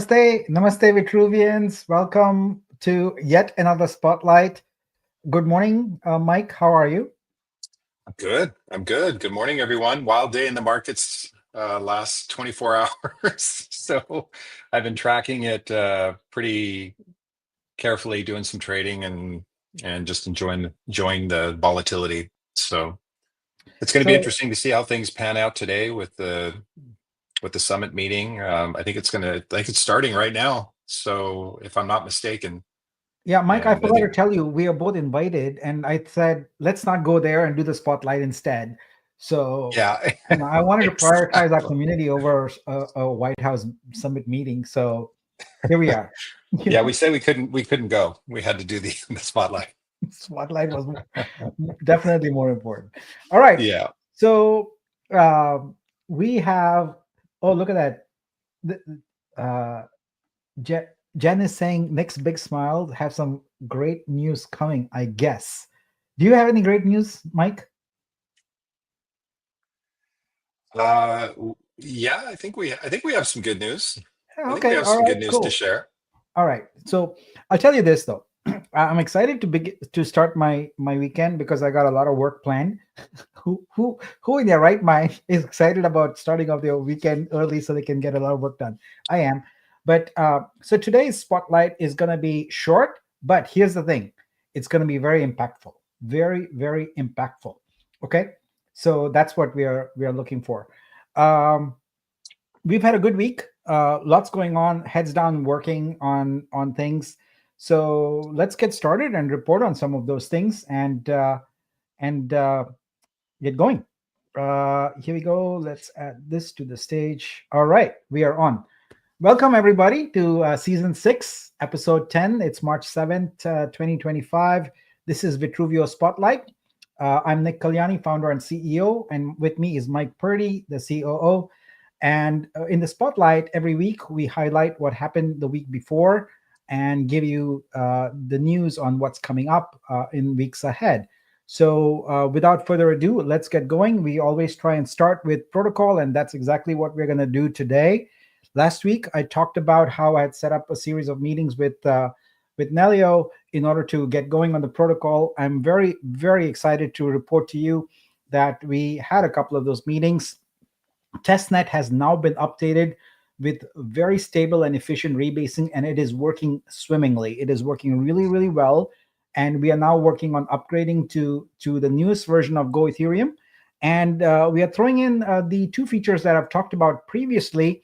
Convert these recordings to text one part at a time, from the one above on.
Namaste, namaste, Vitruvians. Welcome to yet another spotlight. Good morning, Mike. How are you? I'm good. I'm good. Good morning, everyone. Wild day in the markets last 24 hours. So I've been tracking it pretty carefully, doing some trading and just enjoying the volatility. So it's going to be So, interesting to see how things pan out today with the summit meeting. I think it's starting right now. So if I'm not mistaken, yeah, Mike, I and I forgot to think tell you, we are both invited, and I said let's not go there and do the spotlight instead. So, yeah, I wanted to prioritize our exactly. community over a White House summit meeting. So here we are. You Yeah, know, we couldn't go. We had to do the the spotlight. spotlight was definitely more important. All right. Yeah. So um, we have. Oh, look at that. Uh, Jen is saying next big smile, have some great news coming, I guess. Do you have any great news, Mike? Yeah, I think we have some good news. Yeah, I think we okay, have all some right, good news to cool. share. All right. So I'll tell you this though. I'm excited to start my weekend because I got a lot of work planned. Who in their right mind is excited about starting off their weekend early so they can get a lot of work done? I am. But so today's spotlight is going to be short, but here's the thing. It's going to be very impactful. Very, very impactful. Okay? So that's what we are looking for. Um we've had a good week. Lots going on. Heads down, working on things. So let's get started and report on some of those things and get going. Here we go. Let's add this to the stage. All right, we are on. Welcome everybody to season 6, episode 10. It's March 7th, 2025. This is Vitruveo Spotlight. I'm Nick Kalyani, founder and CEO, and with me is Mike Purdy, the COO. And in the spotlight, every week we highlight what happened the week before and give you the news on what's coming up in weeks ahead. So, without further ado, let's get going. We always try and start with protocol, and that's exactly what we're going to do today. Last week, I talked about how I had set up a series of meetings with Nelio in order to get going on the protocol. I'm very, very excited to report to you that we had a couple of those meetings. Testnet has now been updated with very stable and efficient rebasing, and it is working swimmingly. It is working really, really well. And we are now working on upgrading to the newest version of Go Ethereum. And we are throwing in the two features that I've talked about previously.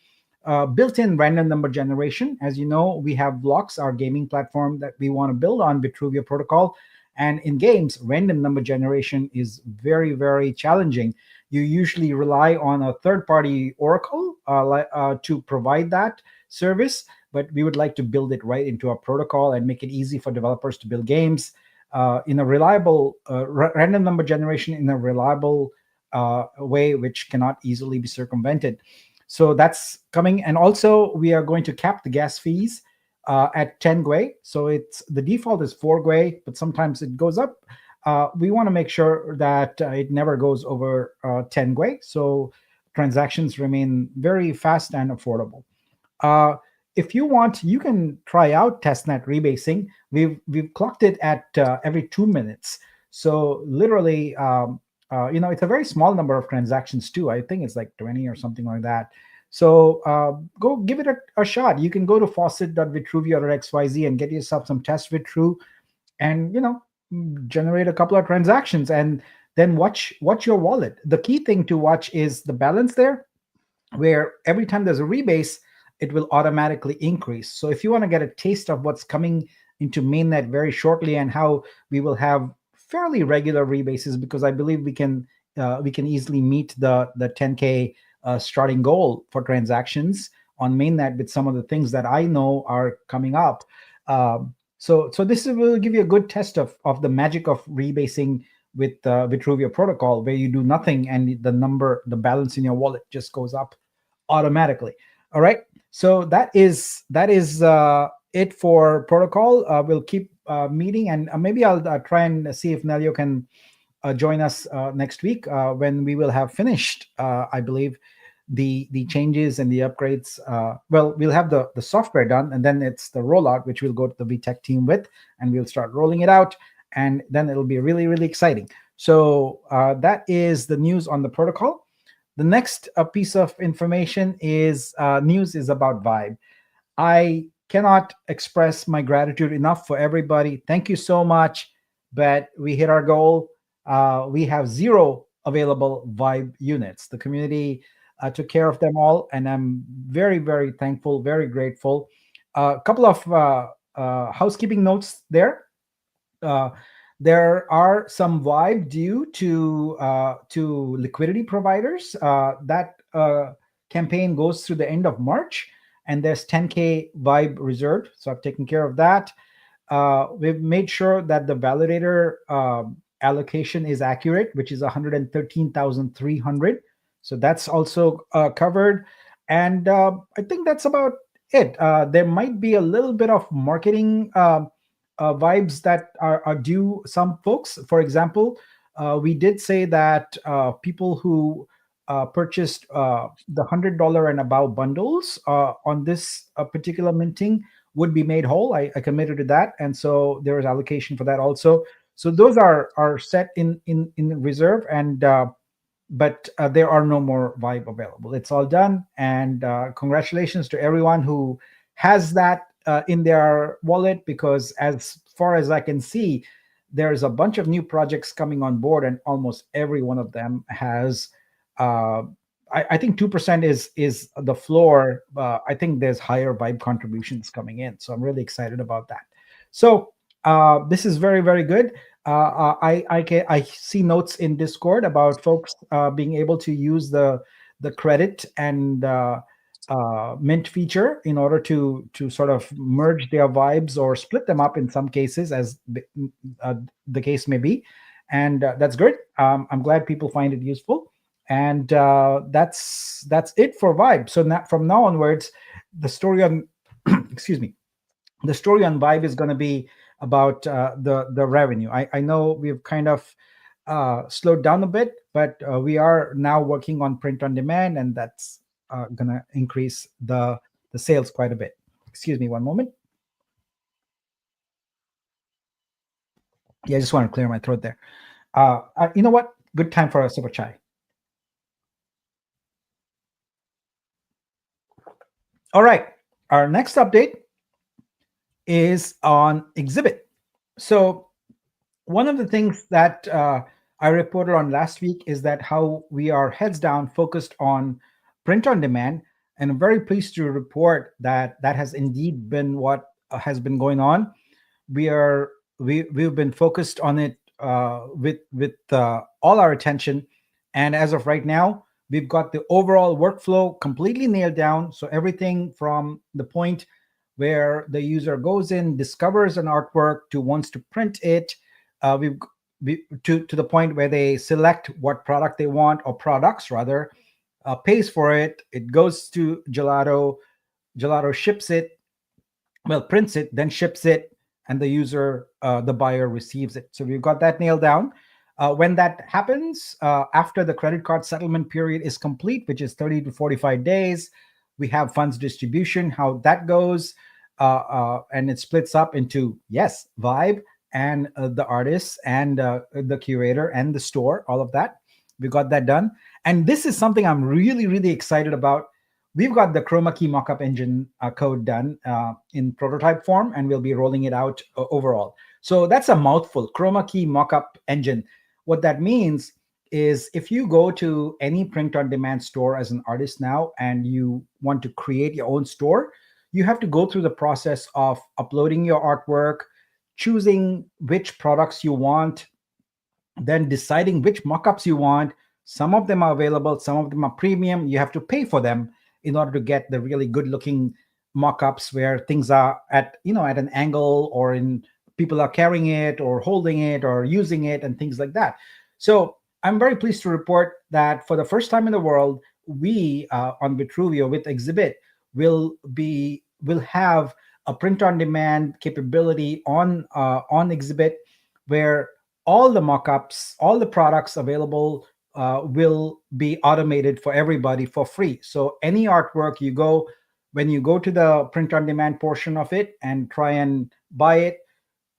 Built-in random number generation. As you know, we have Blocks, our gaming platform that we want to build on Vitruveo protocol. And in games, random number generation is very, very challenging. You usually rely on a third-party oracle to provide that service, but we would like to build it right into our protocol and make it easy for developers to build games in a reliable random number generation in a reliable way, which cannot easily be circumvented. So that's coming, and also we are going to cap the gas fees at 10 Gwei. So it's the default is 4 Gwei, but sometimes it goes up. We want to make sure that it never goes over 10 Gwei, so transactions remain very fast and affordable. Uh, if you want, you can try out testnet rebasing. We've clocked it at every 2 minutes. So literally, it's a very small number of transactions too. I think it's like 20 or something like that. So go give it a shot. You can go to faucet.vitruveo.xyz and get yourself some test Vitru, and generate a couple of transactions, and then watch your wallet. The key thing to watch is the balance there, where every time there's a rebase, it will automatically increase. So if you want to get a taste of what's coming into mainnet very shortly and how we will have fairly regular rebases, because I believe we can easily meet the 10K starting goal for transactions on mainnet with some of the things that I know are coming up. So this will give you a good test of the magic of rebasing with Vitruveo protocol, where you do nothing and the balance in your wallet just goes up automatically. All right. So that is it for protocol. We'll keep meeting, and maybe I'll try and see if Nelio can join us next week when we will have finished, I believe, the changes and the upgrades. Well, we'll have the software done, and then it's the rollout, which we'll go to the VTech team with, and we'll start rolling it out, and then it'll be really really exciting. So that is the news on the protocol. The next piece of information is news is about Vibe. I cannot express my gratitude enough for everybody. Thank you so much. But we hit our goal. We have zero available Vibe units. The community took care of them all, and I'm very, very thankful, very grateful. A couple of housekeeping notes there. Uh, there are some Vibe due to liquidity providers. That campaign goes through the end of March, and there's 10K Vibe reserved. So I've taken care of that. We've made sure that the validator allocation is accurate, which is 113,300. So that's also covered. And I think that's about it. There might be a little bit of marketing vibes that are due some folks. For example, we did say that people who purchased the $100 and above bundles on this particular minting would be made whole. I committed to that, and so there is allocation for that also. So those are set in reserve, and but there are no more Vibe available. It's all done, and congratulations to everyone who has that in their wallet, because as far as I can see, there's a bunch of new projects coming on board, and almost every one of them has. Uh, I think 2% is the floor. I think there's higher Vibe contributions coming in, so I'm really excited about that. So this is very very good. I see notes in Discord about folks being able to use the credit and mint feature in order to sort of merge their vibes or split them up in some cases, as uh, the case may be, and that's good. I'm glad people find it useful, and that's it for Vibe. So now, from now onwards, the story on excuse me, the story on Vibe is going to be about the revenue. I know we've kind of slowed down a bit, but we are now working on print on demand, and that's going to increase the sales quite a bit. Excuse me, one moment. Yeah, I just want to clear my throat there. You know what? Good time for a sip of chai. All right. Our next update is on Exhibit. So one of the things that I reported on last week is that how we are heads down focused on print on demand, and I'm very pleased to report that that has indeed been what has been going on. We've been focused on it with all our attention, and as of right now, we've got the overall workflow completely nailed down. So everything from the point where the user goes in, discovers an artwork, to wants to print it, we've to the point where they select what product they want, or products rather, pays for it. It goes to Gelato. Gelato ships it, well, prints it, then ships it, and the user, the buyer, receives it. So we've got that nailed down. When that happens, after the credit card settlement period is complete, which is 30 to 45 days, we have funds distribution, how that goes. And it splits up into, yes, Vibe and the artist and the curator and the store, all of that. We got that done. And this is something I'm really, really excited about. We've got the chroma key mockup engine code done in prototype form, and we'll be rolling it out overall. So that's a mouthful, chroma key mockup engine. What that means is, if you go to any print on demand store as an artist now and you want to create your own store, you have to go through the process of uploading your artwork, choosing which products you want, then deciding which mockups you want. Some of them are available, some of them are premium. You have to pay for them in order to get the really good looking mockups where things are at, at an angle, or in people are carrying it or holding it or using it and things like that. So I'm very pleased to report that for the first time in the world, we on Vitruveo with Exhibit will have a print on demand capability on Exhibit, where all the mockups, all the products available will be automated for everybody for free. So any artwork you go, when you go to the print on demand portion of it and try and buy it,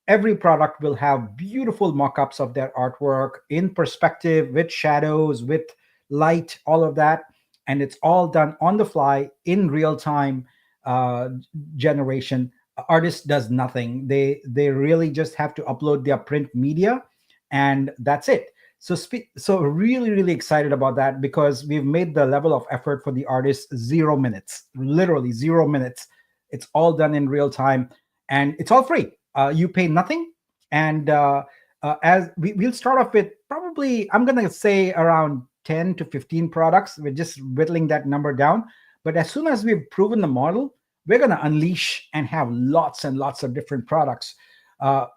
every product will have beautiful mock-ups of their artwork in perspective, with shadows, with light, all of that. And it's all done on the fly in real time uh, generation. Artist does nothing. They really just have to upload their print media, and that's it. So really really excited about that, because we've made the level of effort for the artist 0 minutes, literally 0 minutes. It's all done in real time, and it's all free. You pay nothing. And as we'll start off with, probably I'm gonna say around 10 to 15 products. We're just whittling that number down. But as soon as we've proven the model, we're gonna unleash and have lots and lots of different products.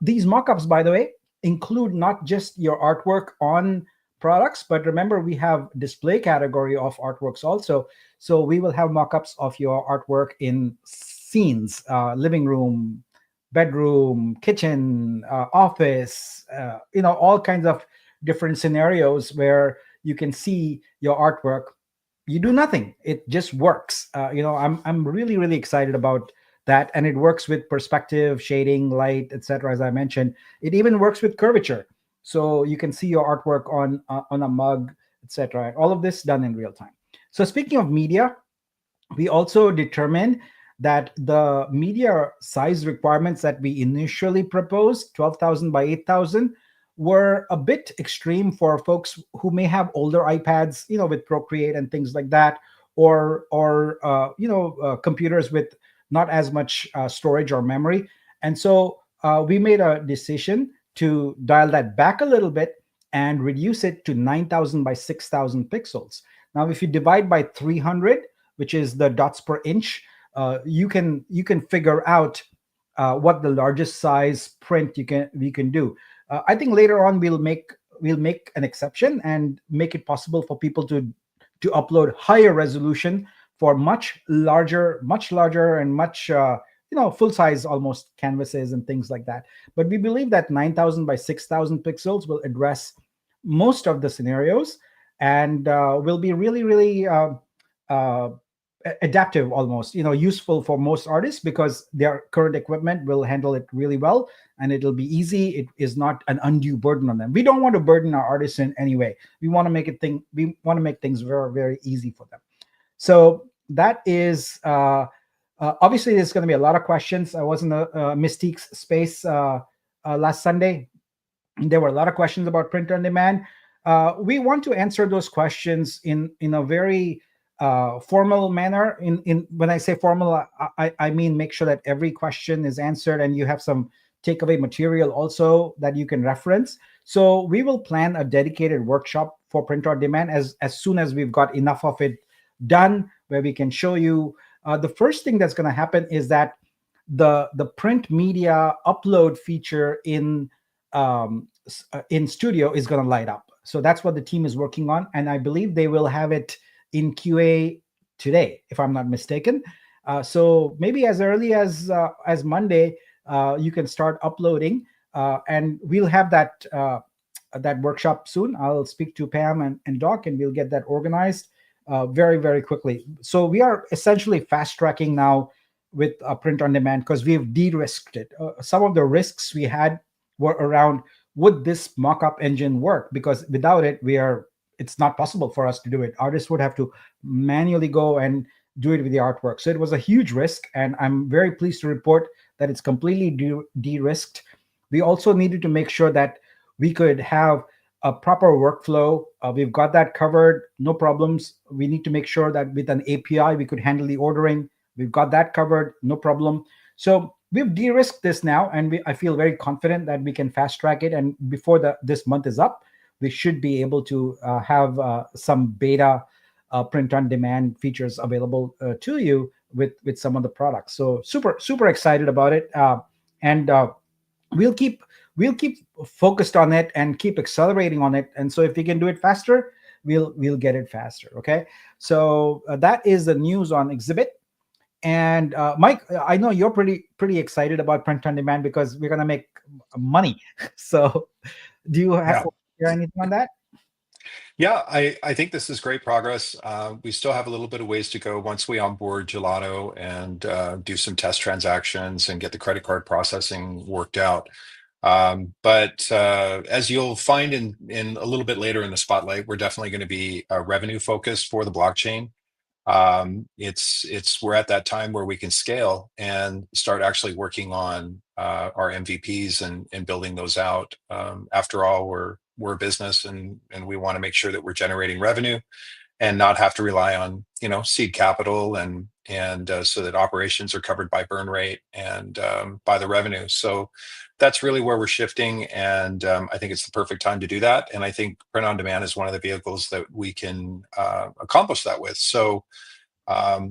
These mock-ups, by the way, include not just your artwork on products, but remember, we have display category of artworks also. So we will have mock-ups of your artwork in scenes, living room, bedroom, kitchen, office, all kinds of different scenarios where you can see your artwork. You do nothing, it just works. I'm really really excited about that. And it works with perspective, shading, light, etc. As I mentioned, it even works with curvature, so you can see your artwork on a mug, etc. All of this done in real time. So speaking of media, we also determined that the media size requirements that we initially proposed, 12,000 by 8,000, were a bit extreme for folks who may have older iPads, with Procreate and things like that, or computers with not as much storage or memory. And so we made a decision to dial that back a little bit and reduce it to 9,000 by 6,000 pixels. Now, if you divide by 300, which is the dots per inch, you can figure out what the largest size print we can do. I think later on we'll make an exception and make it possible for people to upload higher resolution for much larger and much full size almost canvases and things like that. But we believe that 9,000 by 6,000 pixels will address most of the scenarios, and will be really really uh, adaptive, almost useful for most artists, because their current equipment will handle it really well, and it'll be easy. It is not an undue burden on them. We don't want to burden our artists in any way. We want to make things very very easy for them. So that is obviously there's going to be a lot of questions. I was in the Mystique's space last Sunday. There were a lot of questions about print on demand. We want to answer those questions in a very formal manner. In When I say formal, I mean make sure that every question is answered and you have some takeaway material also that you can reference. So we will plan a dedicated workshop for print on demand as soon as we've got enough of it done, where we can show you. The first thing that's going to happen is that the print media upload feature in Studio is going to light up. So that's what the team is working on, and I believe they will have it in QA today, if I'm not mistaken. So maybe as early as Monday, you can start uploading, and we'll have that workshop soon. I'll speak to Pam and Doc, and we'll get that organized very very quickly. So we are essentially fast tracking now with print on demand, because we've de-risked it. Some of the risks we had were around, would this mock-up engine work? Because without it, it's not possible for us to do it. Artists would have to manually go and do it with the artwork. So it was a huge risk, and I'm very pleased to report that it's completely de-risked. We also needed to make sure that we could have a proper workflow. We've got that covered, no problems. We need to make sure that with an API we could handle the ordering. We've got that covered, no problem. So we've de-risked this now, and I feel very confident that we can fast track it. And before this month is up, we should be able to have some beta print on demand features available to you with some of the products. So super excited about it, and we'll keep focused on it and keep accelerating on it. And so if we can do it faster, we'll get it faster. Okay, so that is the news on Exhibit. And Mike, I know you're pretty excited about print on demand because we're gonna make money. So do you have Yeah. to share anything on that? Yeah, I think this is great progress. We still have a little bit of ways to go once we onboard Gelato and do some test transactions and get the credit card processing worked out. But as you'll find in a little bit later in the spotlight, we're definitely going to be revenue focused for the blockchain. It's we're at that time where we can scale and start actually working on our MVPs and building those out. After all, we're a business and we want to make sure that we're generating revenue and not have to rely on seed capital and so that operations are covered by burn rate and by the revenue. So that's really where we're shifting, and I think it's the perfect time to do that. And I think print on demand is one of the vehicles that we can accomplish that with. So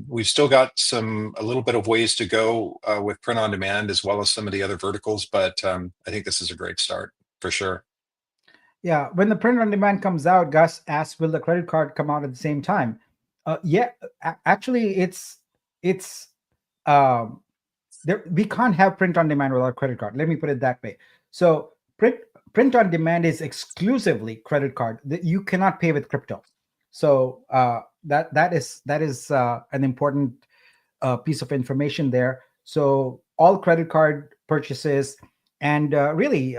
we've still got a little bit of ways to go with print on demand as well as some of the other verticals, but I think this is a great start for sure. Yeah, when the print on demand comes out, Gus asks, "Will the credit card come out at the same time?" Yeah, actually, it's um, there. We can't have print on demand without credit card. Let me put it that way. So print on demand is exclusively credit card. You cannot pay with crypto. So that is an important piece of information there. So all credit card purchases, and really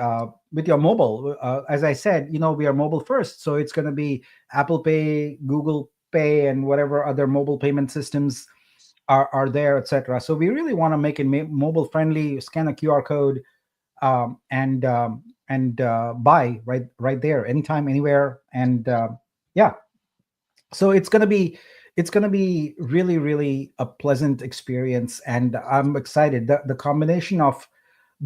with your mobile, as I said, we are mobile first. So it's going to be Apple Pay, Google Pay, and whatever other mobile payment systems are there, etc. So we really want to make it mobile friendly. Scan a QR code, and buy right there, anytime, anywhere, and yeah. So it's gonna be really, really a pleasant experience, and I'm excited. The combination of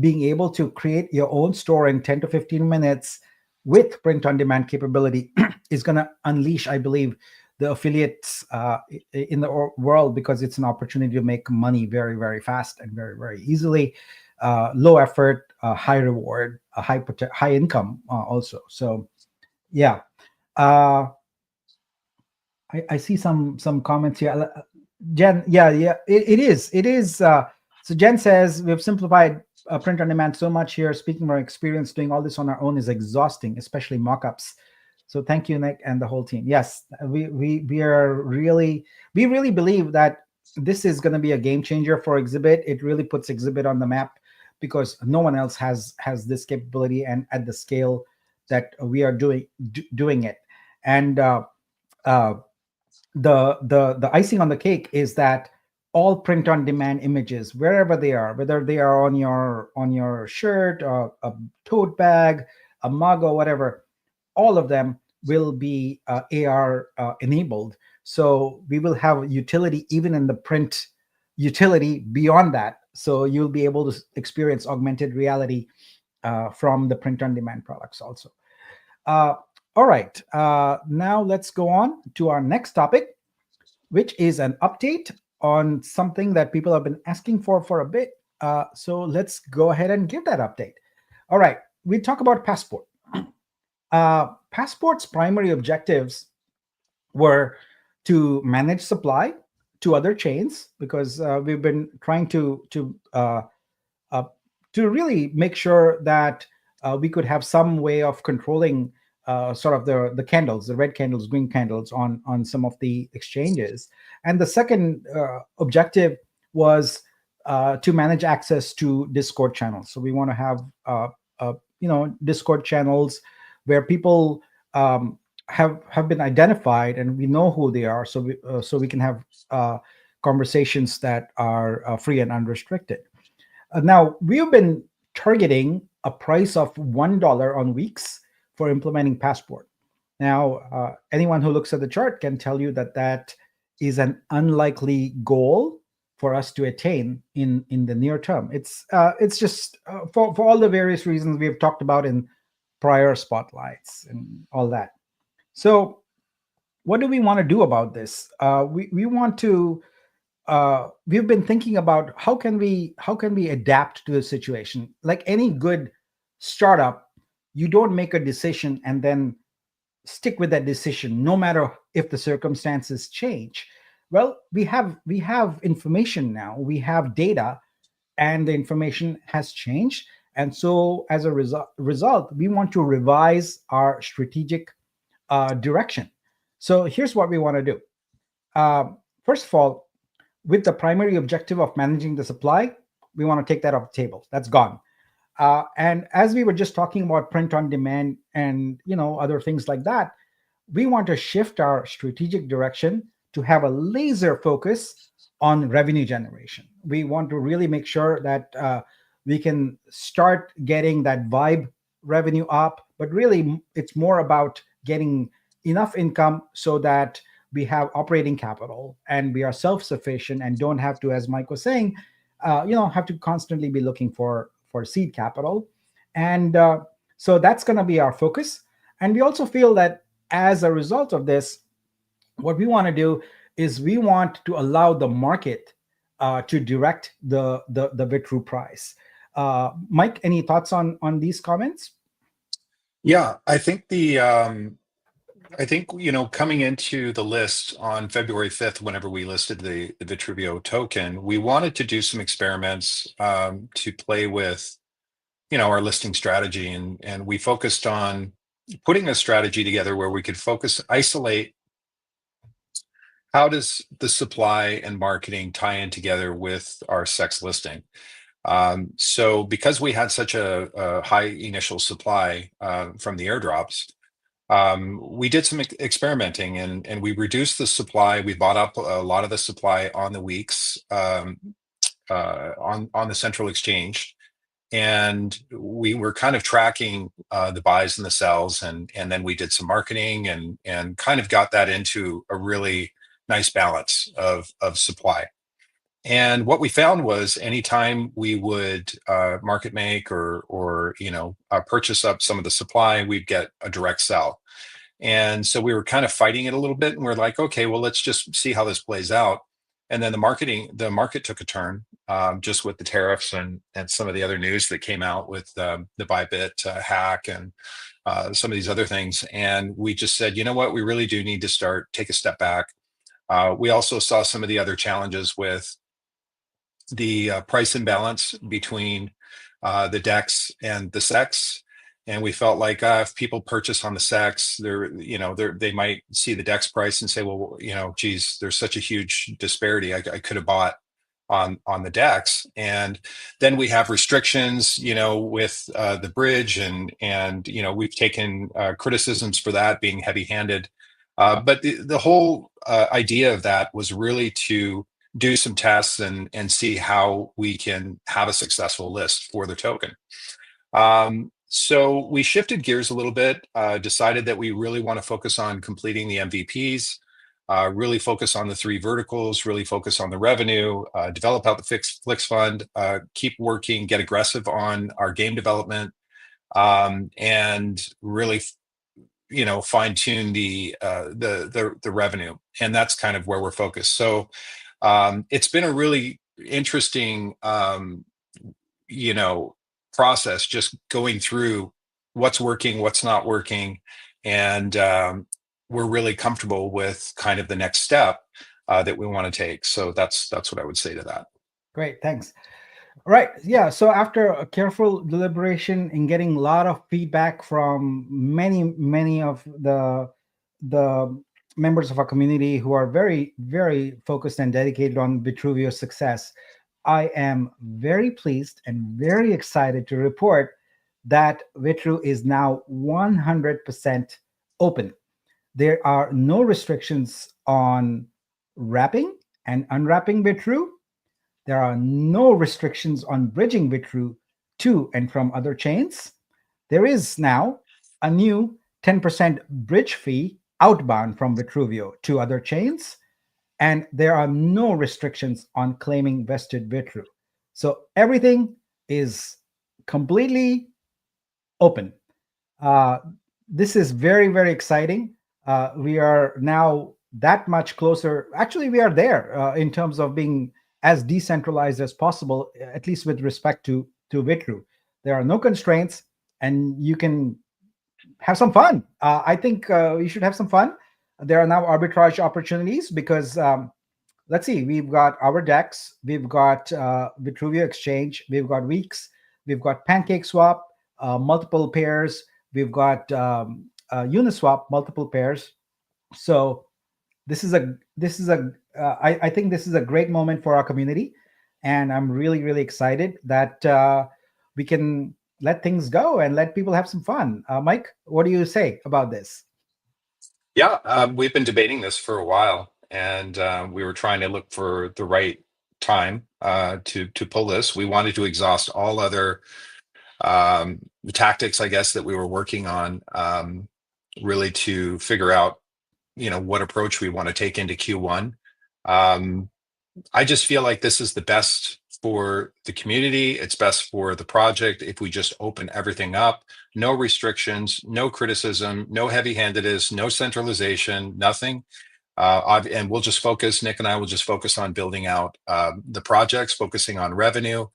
being able to create your own store in 10 to 15 minutes with print on demand capability is going to unleash, I believe, the affiliates in the world, because it's an opportunity to make money very, very fast and very, very easily. Low effort, high reward, high income, also. So yeah. uh I see some comments here. Jen, yeah, yeah, it is. So Jen says we've simplified print on demand so much here. Speaking from our experience, doing all this on our own is exhausting, especially mockups. So thank you, Nick, and the whole team. Yes, we really believe that this is going to be a game changer for Exhibit. It really puts Exhibit on the map, because no one else has this capability and at the scale that we are doing it. And uh, the icing on the cake is that all print on demand images, wherever they are, whether they are on your shirt, or a tote bag, a mug, or whatever, all of them will be AR enabled. So we will have utility even in the print utility beyond that. So you'll be able to experience augmented reality from the print on demand products also. uh, all right, now let's go on to our next topic, which is an update on something that people have been asking for a bit. So let's go ahead and give that update. All right, we talk about Passport. Passport's primary objectives were to manage supply to other chains, because we've been trying uh, to really make sure that we could have some way of controlling sort of the candles, the red candles, green candles on some of the exchanges. And the second objective was to manage access to Discord channels. So we want to have Discord channels where people have been identified and we know who they are, so we can have conversations that are free and unrestricted. Now, we've been targeting a price of $1 on weeks for implementing Passport. Now, anyone who looks at the chart can tell you that that is an unlikely goal for us to attain in the near term. It's just for all the various reasons we've talked about in prior spotlights and all that. So, what do we want to do about this? We want to we've been thinking about how can we adapt to the situation. Like any good startup, you don't make a decision and then stick with that decision no matter if the circumstances change. Well, we have information now, we have data, and the information has changed. And so as a result, we want to revise our strategic direction. So here's what we want to do. First of all, with the primary objective of managing the supply, we want to take that off the table. That's gone. And as we were just talking about print on demand and other things like that, we want to shift our strategic direction to have a laser focus on revenue generation. We want to really make sure that we can start getting that vibe revenue up, but really it's more about getting enough income so that we have operating capital and we are self-sufficient and don't have to, as Mike was saying, have to constantly be looking for seed capital. And so that's going to be our focus. And we also feel that as a result of this, what we want to do is we want to allow the market to direct the Vitru price. Mike, any thoughts on these comments? Yeah, I think coming into the list on February 5th, whenever we listed the Vitruveo token, we wanted to do some experiments to play with our listing strategy, and we focused on putting a strategy together where we could isolate how does the supply and marketing tie in together with our sex listing. So because we had such a high initial supply from the airdrops, we did some experimenting, and we reduced the supply. We bought up a lot of the supply on the weeks on the central exchange, and we were kind of tracking the buys and the sells, and then we did some marketing and kind of got that into a really nice balance of supply. And what we found was anytime we would market make or purchase up some of the supply, we'd get a direct sell. And so we were kind of fighting it a little bit, and we're like, okay, well, let's just see how this plays out. And then the market took a turn just with the tariffs and some of the other news that came out with the Bybit hack and some of these other things. And we just said, you know what, we really do need to take a step back. We also saw some of the other challenges with the price imbalance between the DEX and the SEX. And we felt like if people purchase on the SEX, they might see the DEX price and say, well, geez, there's such a huge disparity. I could have bought on the DEX. And then we have restrictions, with the bridge, and we've taken criticisms for that being heavy-handed. But the whole idea of that was really to do some tests and see how we can have a successful list for the token. So we shifted gears a little bit, decided that we really want to focus on completing the MVPs, really focus on the 3 verticals, really focus on the revenue, develop out the Flix Fund, keep working, get aggressive on our game development, and really fine tune the revenue. And that's kind of where we're focused. So it's been a really interesting process, just going through what's working, what's not working, and we're really comfortable with kind of the next step that we want to take. So that's what I would say to that. Great, thanks. Right. Yeah. So after a careful deliberation and getting a lot of feedback from many of the members of our community who are very, very focused and dedicated on Vitruveo's success, I am very pleased and very excited to report that Vitru is now 100% open. There are no restrictions on wrapping and unwrapping Vitru. There are no restrictions on bridging Vitru to and from other chains. There is now a new 10% bridge fee outbound from Vitruveo to other chains, and there are no restrictions on claiming vested Vitru. So everything is completely open. This is very, very exciting. We are now that much closer. Actually, we are there in terms of being as decentralized as possible, at least with respect to Vitru. There are no constraints, and you can have some fun. I think you should have some fun. There are now arbitrage opportunities because let's see, we've got our DEX, we've got Vitruveo Exchange, we've got Weeks, we've got Pancake Swap, multiple pairs, we've got Uniswap multiple pairs. So I think this is a great moment for our community, and I'm really really excited that we can let things go and let people have some fun. Mike, what do you say about this? Yeah, we've been debating this for a while, and we were trying to look for the right time to pull this. We wanted to exhaust all other tactics, I guess, that we were working on, really to figure out, what approach we want to take into Q1. Um, I just feel like this is the best for the community. It's best for the project if we just open everything up. No restrictions, no criticism, no heavy-handedness, no centralization, nothing. And we'll just focus, Nick and I will just focus on building out the projects, focusing on revenue.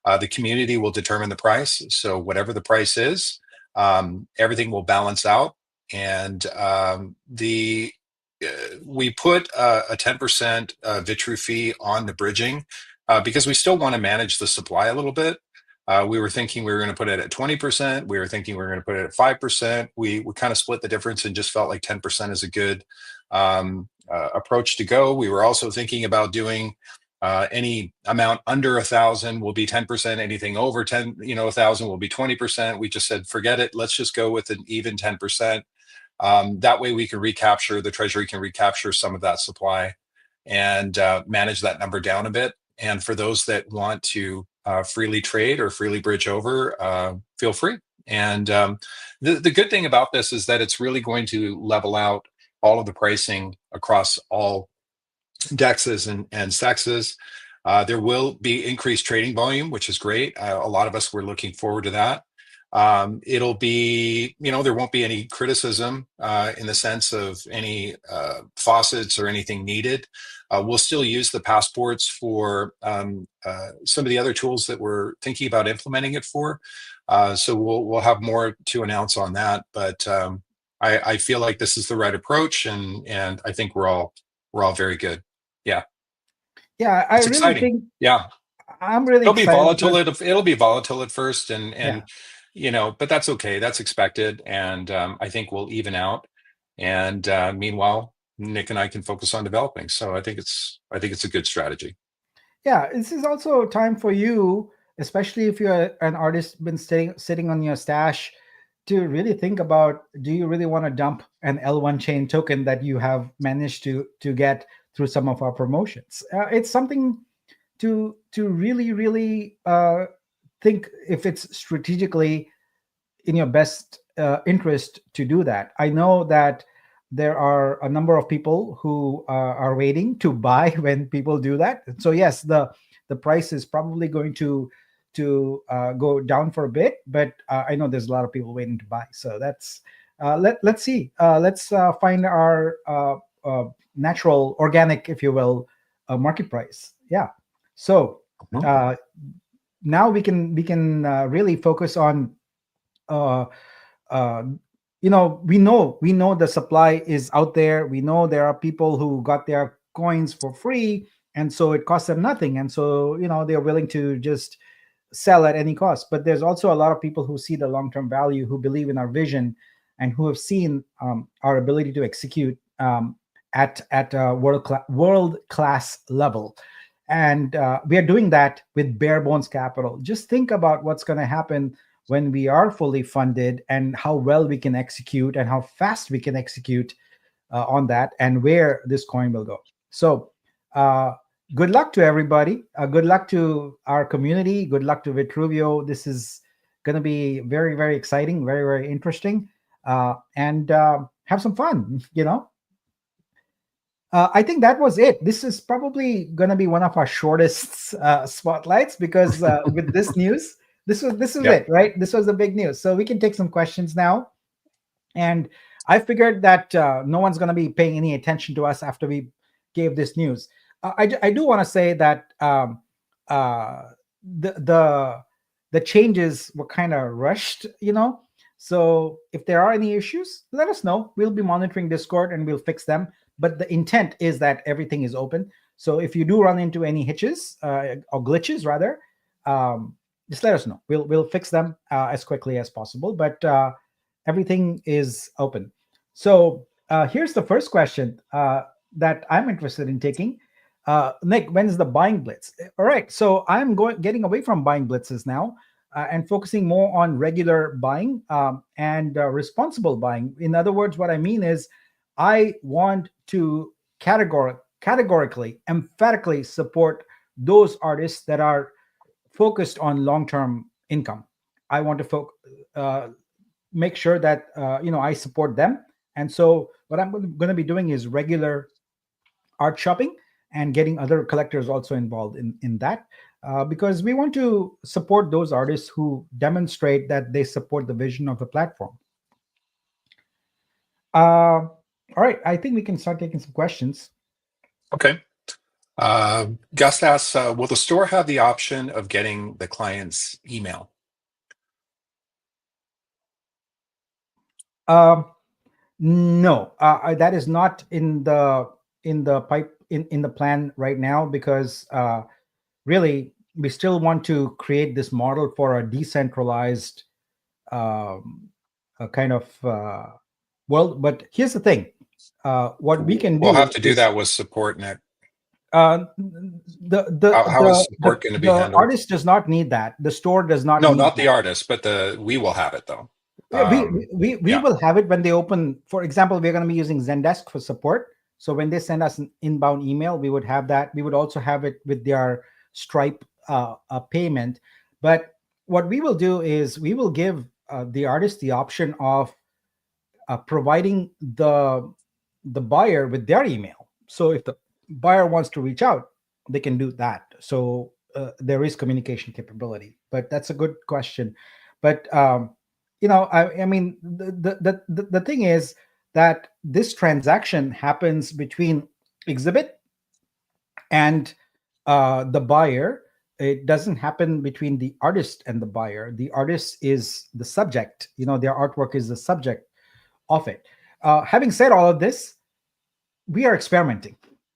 The community will determine the price. So whatever the price is, everything will balance out. And we put a 10% Vitru fee on the bridging because we still want to manage the supply a little bit. We were thinking we were going to put it at 20%. We were thinking we were going to put it at 5%. We kind of split the difference and just felt like 10% is a good approach to go. We were also thinking about doing any amount under 1,000 will be 10%. Anything over 1,000 will be 20%. We just said, forget it. Let's just go with an even 10%. That way we can recapture, the treasury can recapture some of that supply and manage that number down a bit. And for those that want to freely trade or freely bridge over, feel free. And the good thing about this is that it's really going to level out all of the pricing across all dexes and sexes. There will be increased trading volume, which is great. A lot of us were looking forward to that. It'll be, there won't be any criticism in the sense of any faucets or anything needed. We'll still use the passports for some of the other tools that we're thinking about implementing it for. So we'll have more to announce on that. But I feel like this is the right approach, and I think we're all very good. Yeah, Yeah, I it's really exciting. think Yeah, I'm really it'll be excited volatile. because It'll be volatile at first, and yeah. but that's okay. That's expected, and I think we'll even out. And meanwhile, Nick and I can focus on developing. So I think it's a good strategy. Yeah, this is also a time for you, especially if you're an artist been sitting on your stash, to really think about, do you really want to dump an L1 chain token that you have managed to get through some of our promotions? It's something to really really think if it's strategically in your best interest to do that. I know that there are a number of people who are waiting to buy when people do that. So yes, the price is probably going to go down for a bit, but I know there's a lot of people waiting to buy. So that's let's see. Let's find our natural, organic, if you will, market price. Yeah. So Mhm. uh, now we can really focus on uh, uh, we know the supply is out there. We know there are people who got their coins for free, and so it costs them nothing, and so they're willing to just sell at any cost. But there's also a lot of people who see the long-term value, who believe in our vision, and who have seen our ability to execute at a world class level. And we are doing that with bare bones capital. Just think about what's going to happen when we are fully funded, and how well we can execute and how fast we can execute on that, and where this coin will go. So uh, good luck to everybody. Good luck to our community. Good luck to Vitruveo. This is going to be very, very exciting, very, very interesting, and have some fun. I think that was it. This is probably going to be one of our shortest spotlights, because with this news, this was Yep. it, right? This was the big news. So we can take some questions now. And I figured that no one's going to be paying any attention to us after we gave this news. I do want to say that uh, the changes were kind of rushed. So if there are any issues, let us know. We'll be monitoring Discord and we'll fix them. But the intent is that everything is open. So if you do run into any hitches or glitches, rather, just let us know. We'll fix them as quickly as possible. But everything is open. So here's the first question that I'm interested in taking. Nick, when is the buying blitz? All right, so I'm going getting away from buying blitzes now and focusing more on regular buying and responsible buying. In other words, what I mean is I want to categorically, emphatically support those artists that are focused on long-term income. I want to uh, make sure that I support them. And so what I'm going to be doing is regular art shopping and getting other collectors also involved in that because we want to support those artists who demonstrate that they support the vision of the platform. All right, I think we can start taking some questions. Okay. Gus asks, will the store have the option of getting the client's email? um, no, that is not in the pipe in the plan right now because really we still want to create this model for a decentralized um, kind of world. But here's the thing: what we can We'll have do to do is that with support, Nick. How is support going to be the handled? artist does not need that. The store does not No, need not the that. artist, but we will have it though. Yeah, we Yeah. will have it when they open. For example, we're going to be using Zendesk for support. So when they send us an inbound email, we would have that. We would also have it with their Stripe payment. But what we will do is we will give the artist the option of providing the buyer with their email. So if the buyer wants to reach out, they can do that. So there is communication capability. But that's a good question. But I mean, the thing is that this transaction happens between Exhibit and the buyer. It doesn't happen between the artist and the buyer. The artist is the subject. Their artwork is the subject of it. Having said all of this, we are experimenting,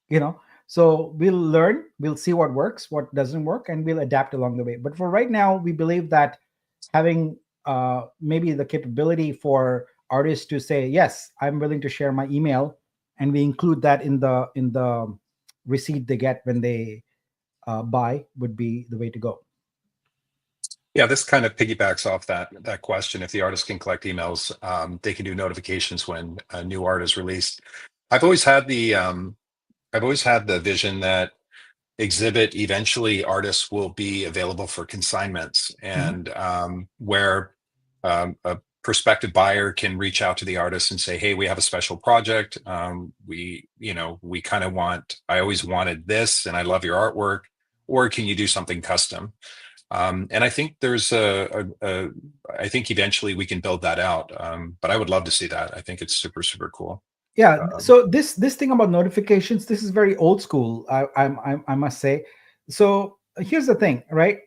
you know. So we'll learn, we'll see what works, what doesn't work, and we'll adapt along the way. But for right now, we believe that having maybe the capability for artists to say, "Yes, I'm willing to share my email," and we include that in the receipt they get when they buy, would be the way to go. Yeah, this kind of piggybacks off that question. If the artist can collect emails, they can do notifications when a new art is released. I've always had the vision that exhibit eventually artists will be available for consignments, Mhm. and where a prospective buyer can reach out to the artist and say, hey, we have a special project. We kind of I always wanted this and I love your artwork, or can you do something custom? And I think I think eventually we can build that out. But I would love to see that. I think it's super, super cool. Yeah. Um, So this thing about notifications, this is very old school. I must say. So here's the thing, right?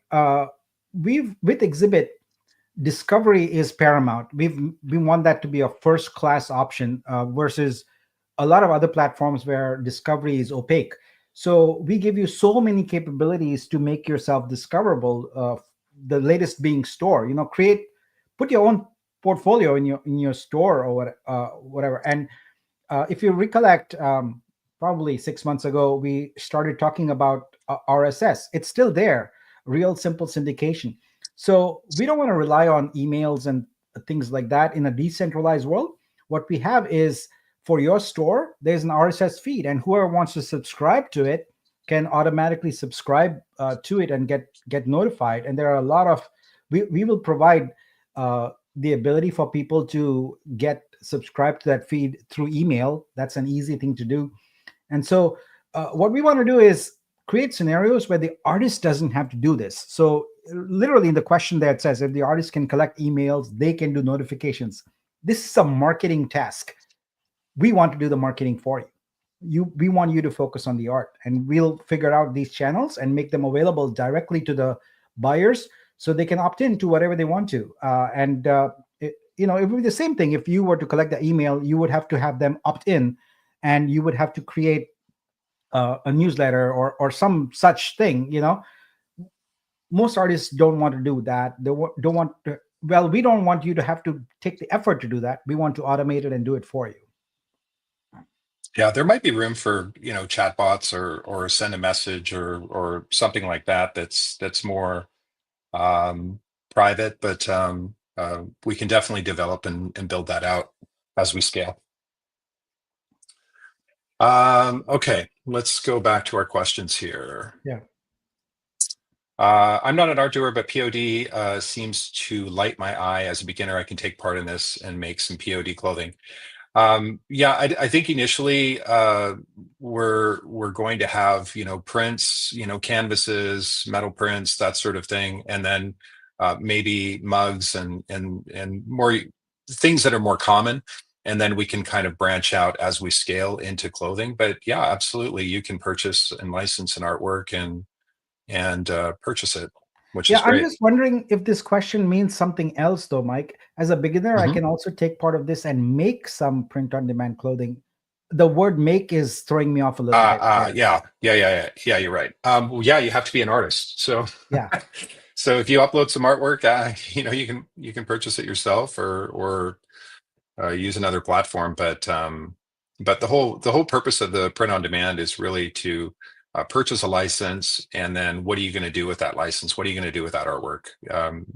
We've with Exhibit, discovery is paramount. We want that to be a first class option versus a lot of other platforms where discovery is opaque. So we give you so many capabilities to make yourself discoverable. The latest being store. Put your own portfolio in your store or whatever. And if you recollect, probably 6 months ago, we started talking about RSS. It's still there, real simple syndication. So we don't want to rely on emails and things like that in a decentralized world. What we have is for your store, there's an RSS feed, and whoever wants to subscribe to it can automatically subscribe to it and get notified. And there are a lot of we will provide the ability for people to get subscribed to that feed through email. That's an easy thing to do. And so what we want to do is create scenarios where the artist doesn't have to do this. So literally in the question there, it says if the artist can collect emails, they can do notifications. This is a marketing task. We want to do the marketing for you. We want you to focus on the art, and we'll figure out these channels and make them available directly to the buyers so they can opt in to whatever they want to. And it would be the same thing if you were to collect the email. You would have to have them opt in, and you would have to create a newsletter or some such thing. Most artists don't want to do that. They don't want to. well, we don't want you to have to take the effort to do that. We want to automate it and do it for you. Yeah, there might be room for, chatbots or send a message or something like that that's more um, private, but we can definitely develop and build that out as we scale. Okay, let's go back to our questions here. Yeah. I'm not an art doer, but POD seems to light my eye. As a beginner, I can take part in this and make some POD clothing. Yeah, I think initially we're going to have prints, canvases, metal prints, that sort of thing, and then maybe mugs and more things that are more common, and then we can kind of branch out as we scale into clothing. But yeah, absolutely, you can purchase and license an artwork and purchase it, which Yeah, is I'm great. just wondering if this question means something else, though, Mike. As a beginner, I Mhm. can also take part of this and make some print on demand clothing. The word make is throwing me off a little bit there. Yeah. You're right. Well, yeah, you have to be an artist. So, Yeah. so if you upload some artwork, you can purchase it yourself or use another platform. But the whole purpose of the print on demand is really to purchase a license, and then what are you going to do with that license? What are you going to do with that artwork?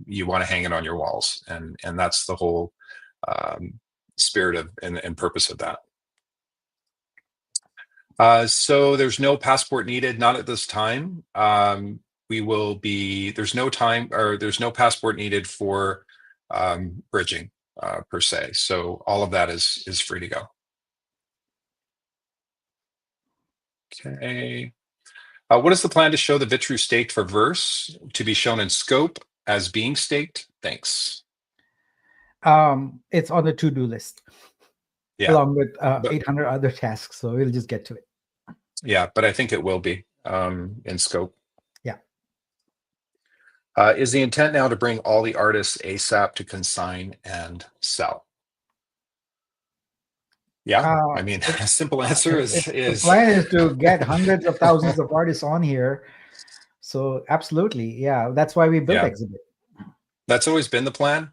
You want to hang it on your walls, and that's the whole um, spirit of and purpose of that. So there's no passport needed, not at this time. There's no time or there's no passport needed for bridging per se. So all of that is free to go. Okay. What is the plan to show the Vitru staked for verse to be shown in scope as being staked? Thanks. It's on the to-do list Yeah, along with but 800 other tasks. So we'll just get to it. yeah, but I think it will be in scope. Yeah. Is the intent now to bring all the artists ASAP to consign and sell? Yeah, Uh, I mean, it, a simple answer is the is plan is to get hundreds of thousands of artists on here. So absolutely. Yeah. That's why we built yeah, Exhibit. that's always been the plan.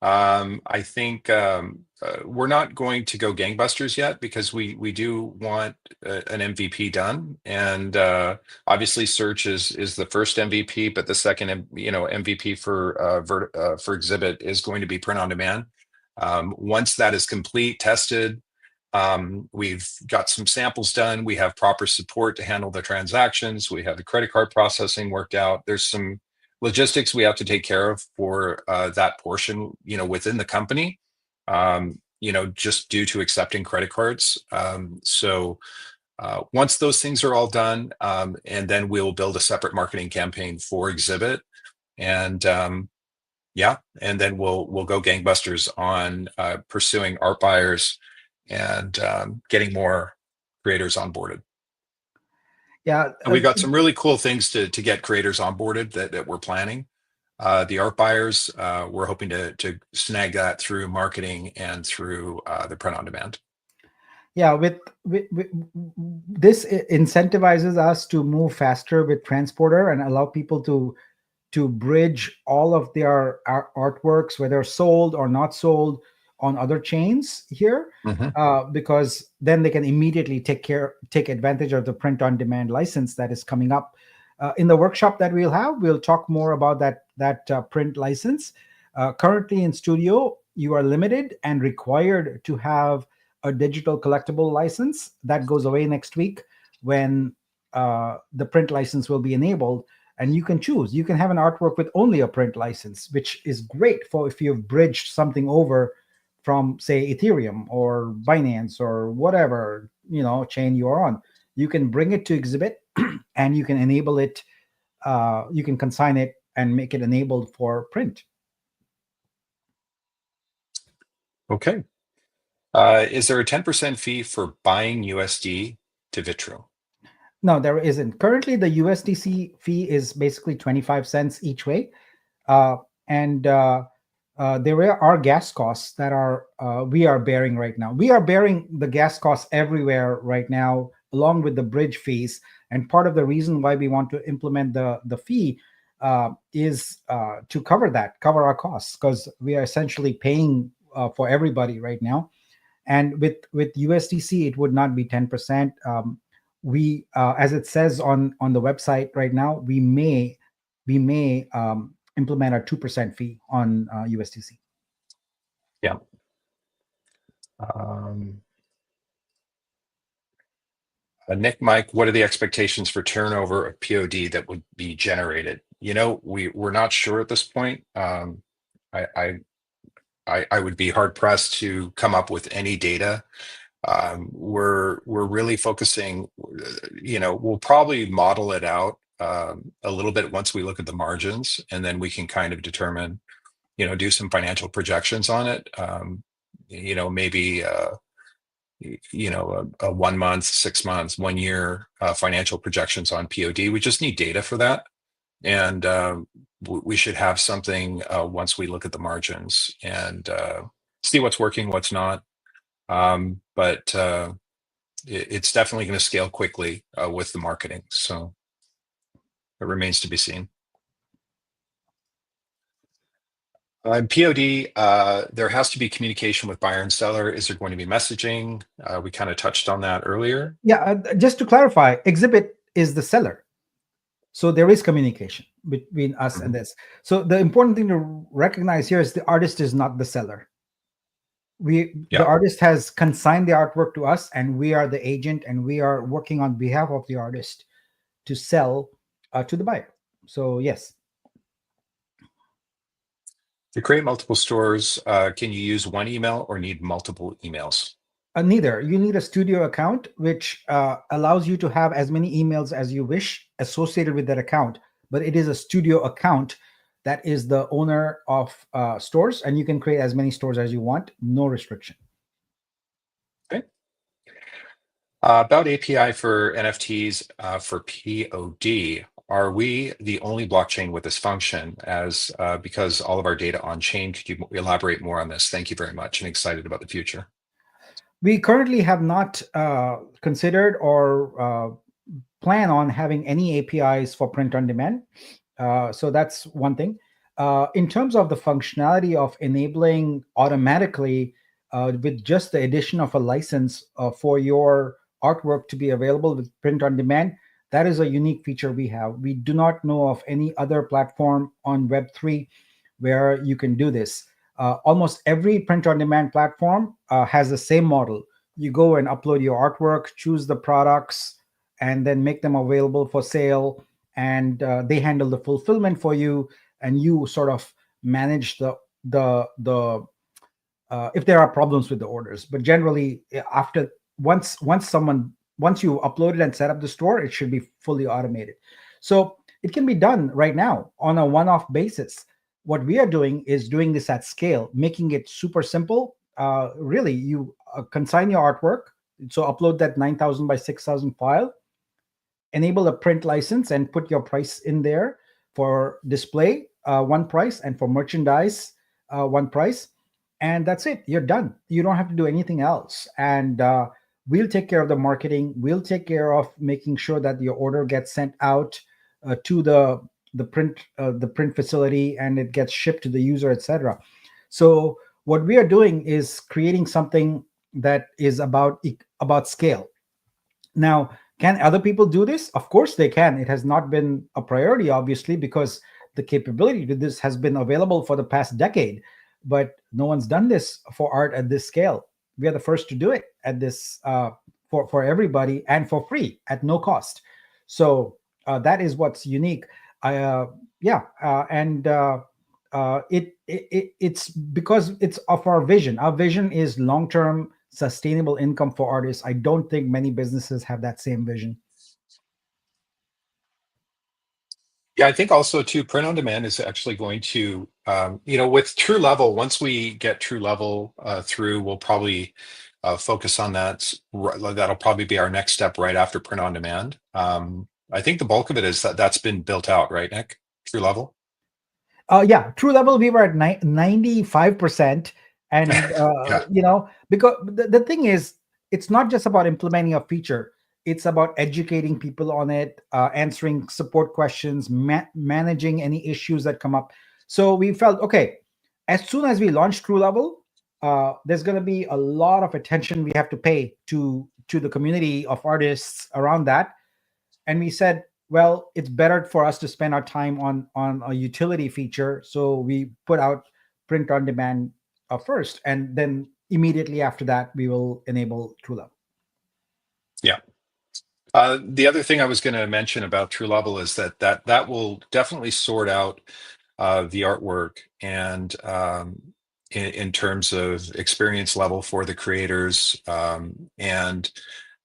I think we're not going to go gangbusters yet because we do want an MVP done, and obviously search is the first MVP, but the second MVP for Exhibit is going to be print on demand. Once that is complete, tested, we've got some samples done. We have proper support to handle the transactions. We have the credit card processing worked out. There's some logistics we have to take care of for that portion, within the company, just due to accepting credit cards. So once those things are all done, and then we'll build a separate marketing campaign for Exhibit, and yeah, and then we'll go gangbusters on pursuing art buyers and getting more creators onboarded. Yeah. And we've got some really cool things to get creators onboarded that we're planning. The art buyers, we're hoping to snag that through marketing and through the print on demand. Yeah, with this incentivizes us to move faster with transporter and allow people to bridge all of their artworks, whether sold or not sold, on other chains here, Mhm. because then they can immediately take advantage of the print on demand license that is coming up. In the workshop that we'll have, we'll talk more about that print license. Currently in studio, you are limited and required to have a digital collectible license. That goes away next week when the print license will be enabled, and you can choose. You can have an artwork with only a print license, which is great for if you've bridged something over from, say, Ethereum or Binance or whatever chain you are on. You can bring it to Exhibit and you can enable it. You can consign it and make it enabled for print. Okay. Is there a 10% fee for buying USD to Vitru? No, there isn't. Currently, the USDC fee is basically 25 cents each way. Uh, and there are gas costs that we are bearing right now. We are bearing the gas costs everywhere right now, along with the bridge fees. And part of the reason why we want to implement the fee is to cover our costs, because we are essentially paying for everybody right now. And with USDC, it would not be 10%. We As it says on the website right now, we may implement a 2% fee on USDC. Yeah. Um, Nick, Mike, what are the expectations for turnover of POD that would be generated? We're not sure at this point. I, I I would be hard pressed to come up with any data. We're really focusing. We'll probably model it out a little bit once we look at the margins, and then we can kind of determine, do some financial projections on it. Maybe a 1 month, 6 months, 1 year financial projections on POD. We just need data for that, and we should have something once we look at the margins and see what's working, what's not. But it's definitely going to scale quickly with the marketing, so it remains to be seen. POD, there has to be communication with buyer and seller. Is there going to be messaging? We kind of touched on that earlier. Yeah, just to clarify, exhibit is the seller. So there is communication between us and this. So the important thing to recognize here is the artist is not the seller. The artist has consigned the artwork to us, and we are the agent, and we are working on behalf of the artist to sell to the buyer. So yes. To create multiple stores, can you use one email or need multiple emails? Neither. You need a studio account, which allows you to have as many emails as you wish associated with that account. But it is a studio account that is the owner of stores, and you can create as many stores as you want, no restriction. Okay. About API for NFTs for POD, are we the only blockchain with this function? Because all of our data on chain, could you elaborate more on this? Thank you very much, and excited about the future. We currently have not considered or plan on having any APIs for print on demand. So that's one thing. In terms of the functionality of enabling automatically with just the addition of a license for your artwork to be available with print on demand, that is a unique feature we have. We do not know of any other platform on Web3 where you can do this. Almost every print on demand platform has the same model. You go and upload your artwork, choose the products, and then make them available for sale. And they handle the fulfillment for you, and you sort of manage the if there are problems with the orders. But generally, after once you upload it and set up the store, it should be fully automated. So it can be done right now on a one-off basis. What we are doing is doing this at scale, making it super simple. Really, you consign your artwork, so upload that 9,000 by 6,000 file, enable a print license, and put your price in there. For display, one price, and for merchandise, one price, and that's it. You're done. You don't have to do anything else, and we'll take care of the marketing. We'll take care of making sure that your order gets sent out to the print facility, and it gets shipped to the user, etc. So what we are doing is creating something that is about scale. Now, can other people do this? Of course they can. It has not been a priority, obviously, because the capability to this has been available for the past decade, but no one's done this for art at this scale. We are the first to do it at this for everybody, and for free at no cost. So that is what's unique. It's because it's of our vision. Our vision is long-term sustainable income for artists. I don't think many businesses have that same vision. Yeah, I think also too, print on demand is actually going to, with True Level, once we get True Level through, we'll probably focus on that. That'll probably be our next step right after print on demand. I think the bulk of it is that's been built out, right, Nick? True Level? Yeah, True Level, we were at 95%. And, Yeah. because the thing is, it's not just about implementing a feature. It's about educating people on it, answering support questions, managing any issues that come up. So we felt okay. As soon as we launch True Level, there's going to be a lot of attention we have to pay to the community of artists around that. And we said, well, it's better for us to spend our time on a utility feature. So we put out print on demand first, and then immediately after that, we will enable True Level. Yeah. The other thing I was going to mention about True Level is that will definitely sort out the artwork and in terms of experience level for the creators. And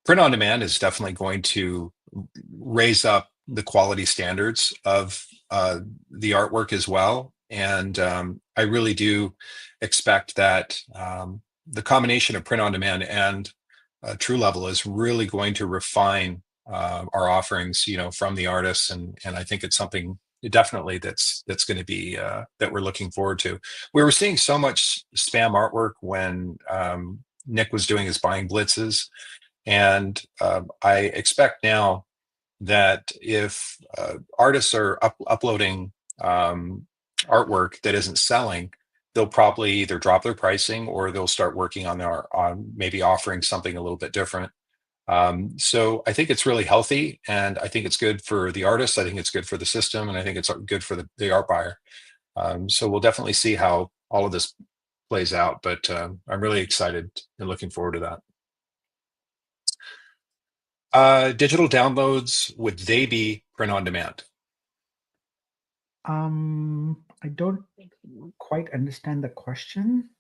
print on demand is definitely going to raise up the quality standards of the artwork as well. And I really do expect that the combination of print on demand and True Level is really going to refine our offerings, from the artists, and I think it's something definitely that's going to be that we're looking forward to. We were seeing so much spam artwork when Nick was doing his buying blitzes, and I expect now that if artists are uploading artwork that isn't selling, they'll probably either drop their pricing or they'll start working on maybe offering something a little bit different. So I think it's really healthy, and I think it's good for the artist. I think it's good for the system, and I think it's good for the art buyer. So we'll definitely see how all of this plays out, but I'm really excited and looking forward to that. Digital downloads, would they be print on demand? I don't quite understand the question.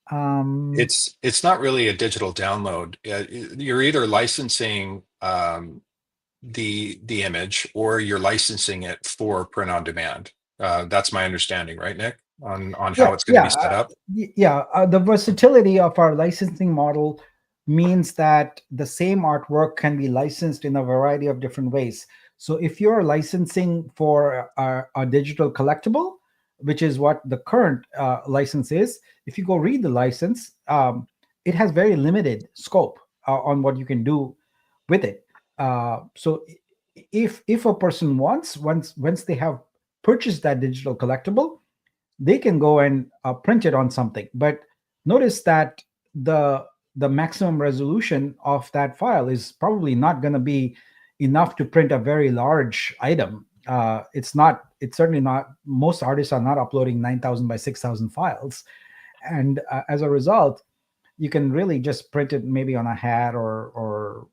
Um, It's not really a digital download. You're either licensing the image, or you're licensing it for print on demand. That's my understanding, right, Nick? On yeah, how it's going to yeah, be set up. yeah. The versatility of our licensing model means that the same artwork can be licensed in a variety of different ways. So if you're licensing for a digital collectible, which is what the current license is, if you go read the license, it has very limited scope on what you can do with it. So if a person once they have purchased that digital collectible, they can go and print it on something. But notice that the the maximum resolution of that file is probably not going to be enough to print a very large item. It's not. It's certainly not. Most artists are not uploading 9,000 by 6,000 files, and as a result, you can really just print it maybe on a hat or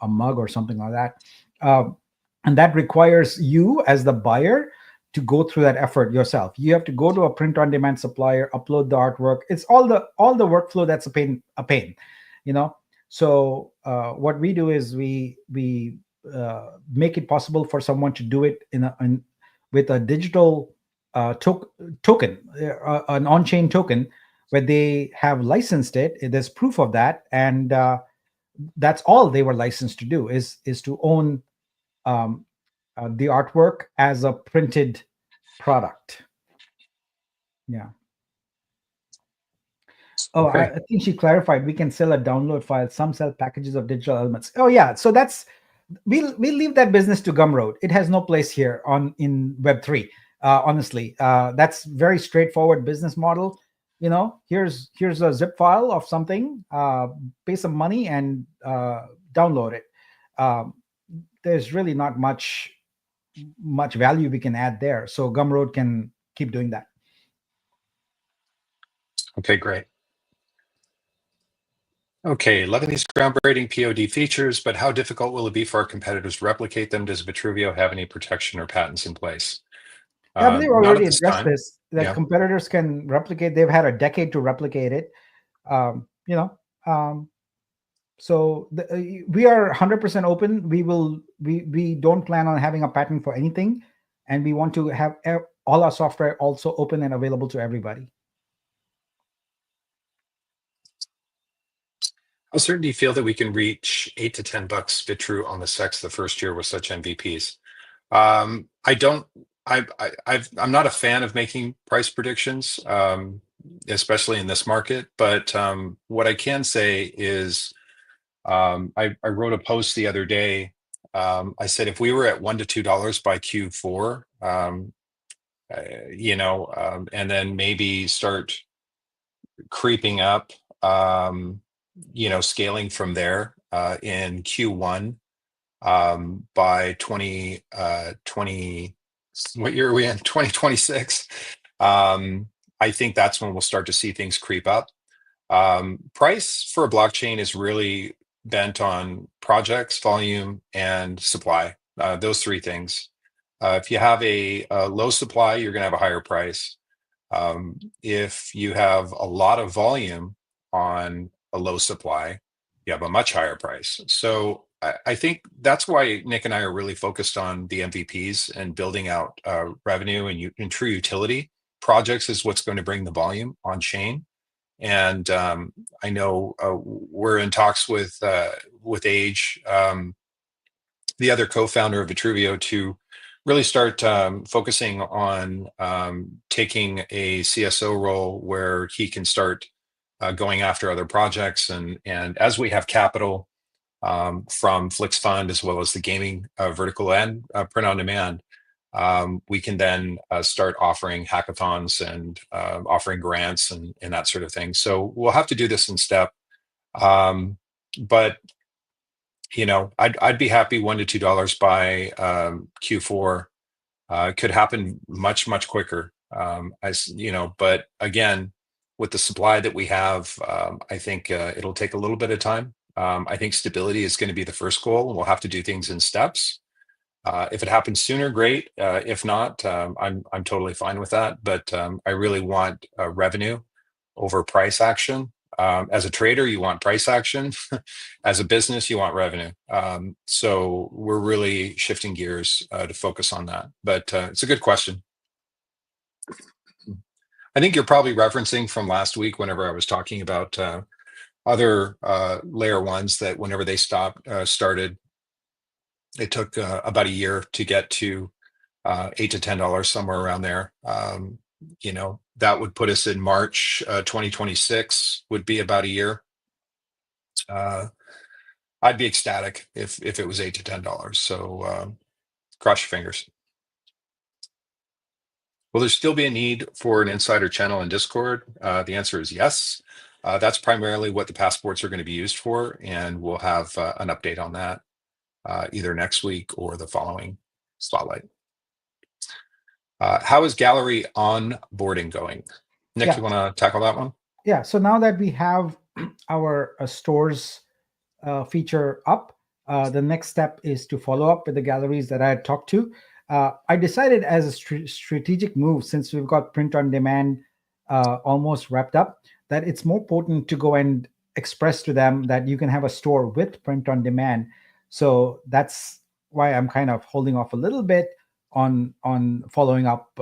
a mug or something like that. And that requires you as the buyer to go through that effort yourself. You have to go to a print on demand supplier, upload the artwork. It's all the workflow that's a pain, you know. So what we do is we make it possible for someone to do it with a digital token, an on-chain token, where they have licensed it. There's proof of that, and that's all they were licensed to do is to own um, the artwork as a printed product. Yeah. Oh, I, Okay. I think she clarified we can sell a download file. Some sell packages of digital elements. Oh yeah, so that's we'll leave that business to Gumroad. It has no place here on in Web3. Honestly, that's very straightforward business model. Here's a zip file of something. Pay some money and download it. Um, there's really not much value we can add there. So Gumroad can keep doing that. Okay, great. Okay, loving these groundbreaking POD features, but how difficult will it be for our competitors to replicate them? Does Vitruveo have any protection or patents in place? Yeah, but they've Not at already this addressed time. this that Yeah. competitors can replicate. They've had a decade to replicate it. Um, you know, um, so we are 100% open. We don't plan on having a patent for anything, and we want to have all our software also open and available to everybody. How certain do you feel that we can reach $8 to $10 Vitru on the sex the first year with such MVPs? I don't. I'm not a fan of making price predictions, especially in this market. But what I can say is I wrote a post the other day. I said if we were at $1 to $2 by Q4, and then maybe start creeping up, scaling from there in Q1 by 2020. What year are we in? 2026. I think that's when we'll start to see things creep up. Price for a blockchain is really bent on projects, volume, and supply. Those three things. If you have a low supply, you're going to have a higher price. If you have a lot of volume on a low supply, you have a much higher price. So I think that's why Nick and I are really focused on the MVPs and building out revenue and true utility projects is what's going to bring the volume on chain. And I know we're in talks with Age, the other co-founder of Vitruveo, to really start focusing on taking a CSO role where he can start going after other projects. And as we have capital from Flix Fund, as well as the gaming vertical and print on demand, we can then start offering hackathons and offering grants and that sort of thing. So we'll have to do this in step. But I'd be happy $1 to $2 by Q4. Could happen much, much quicker. But again, with the supply that we have, I think it'll take a little bit of time. I think stability is going to be the first goal, and we'll have to do things in steps. If it happens sooner, great. If not, I'm totally fine with that. But I really want revenue over price action. As a trader, you want price action. As a business, you want revenue. So we're really shifting gears to focus on that. But it's a good question. I think you're probably referencing from last week whenever I was talking about other layer ones that whenever they started, it took about a year to get to $8 to $10, somewhere around there. That would put us in March 2026, would be about a year. I'd be ecstatic if it was $8 to $10. So cross your fingers. Will there still be a need for an insider channel in Discord? The answer is yes. That's primarily what the passports are going to be used for, and we'll have an update on that either next week or the following spotlight. How is gallery onboarding going? Nick, you want to tackle that one? Yeah. So now that we have our stores feature up, the next step is to follow up with the galleries that I had talked to. I decided as a strategic move, since we've got print on demand almost wrapped up, that it's more potent to go and express to them that you can have a store with print on demand. So that's why I'm kind of holding off a little bit on following up